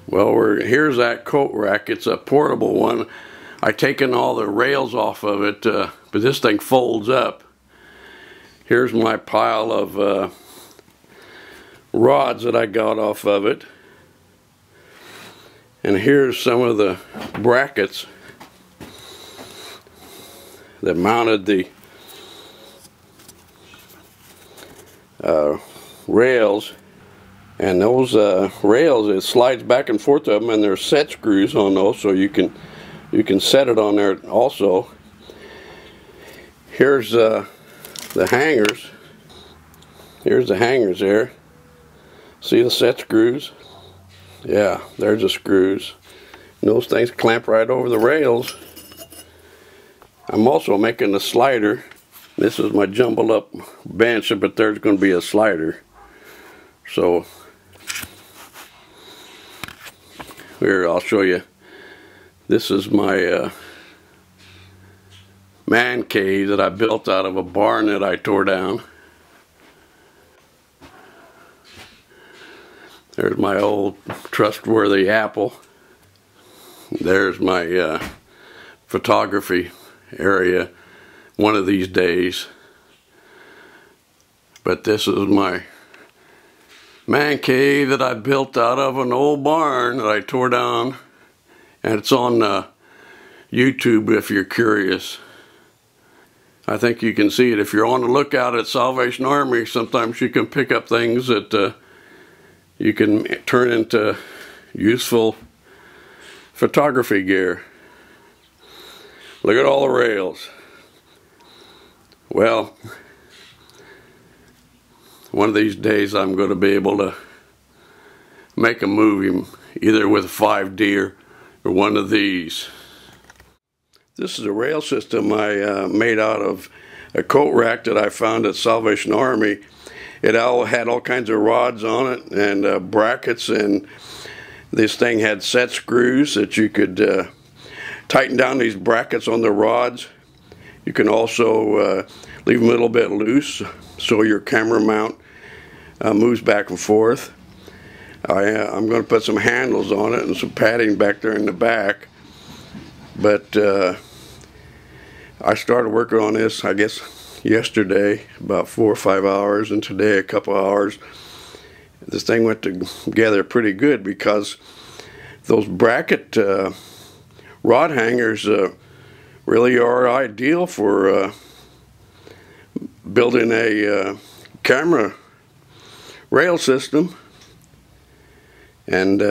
Well, here's that coat rack. It's a portable one. I've taken all the rails off of it, but this thing folds up. Here's my pile of rods that I got off of it. And here's some of the brackets that mounted the rails. And those rails, it slides back and forth of them, and there's set screws on those, so you can set it on there also. Here's the hangers. Here's the hangers there. See the set screws? Yeah, there's the screws. And those things clamp right over the rails. I'm also making a slider. This is my jumbled up bench, but there's going to be a slider. So here, I'll show you. This is my man cave that I built out of a barn that I tore down. There's my old trustworthy apple. There's my photography area one of these days. But this is my man cave that I built out of an old barn that I tore down. And it's on YouTube if you're curious. I think you can see it. If you're on the lookout at Salvation Army, sometimes you can pick up things that you can turn into useful photography gear. Look at all the rails. Well, one of these days I'm going to be able to make a movie either with 5D or one of these. This is a rail system I made out of a coat rack that I found at Salvation Army. It all had all kinds of rods on it and brackets, and this thing had set screws that you could tighten down these brackets on the rods. You can also leave them a little bit loose so your camera mount moves back and forth. I'm going to put some handles on it and some padding back there in the back. But I started working on this, I guess, yesterday, about 4 or 5 hours, and today a couple hours. This thing went together pretty good because those bracket rod hangers really are ideal for building a camera rail system. And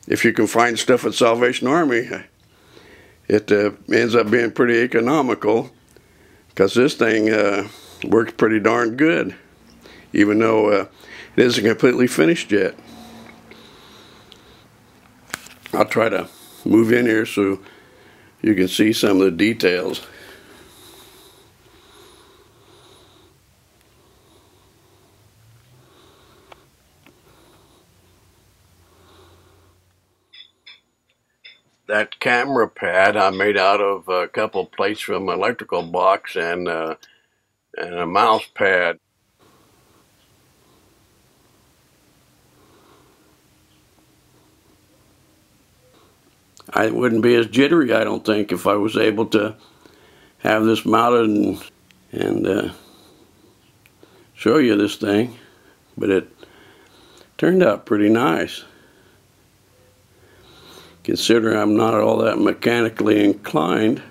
if you can find stuff at Salvation Army, it ends up being pretty economical, because this thing works pretty darn good, even though it isn't completely finished yet. I'll try to move in here so you can see some of the details. That camera pad I made out of a couple plates from an electrical box and a mouse pad. I wouldn't be as jittery, I don't think, if I was able to have this mounted and show you this thing. But it turned out pretty nice, considering I'm not all that mechanically inclined.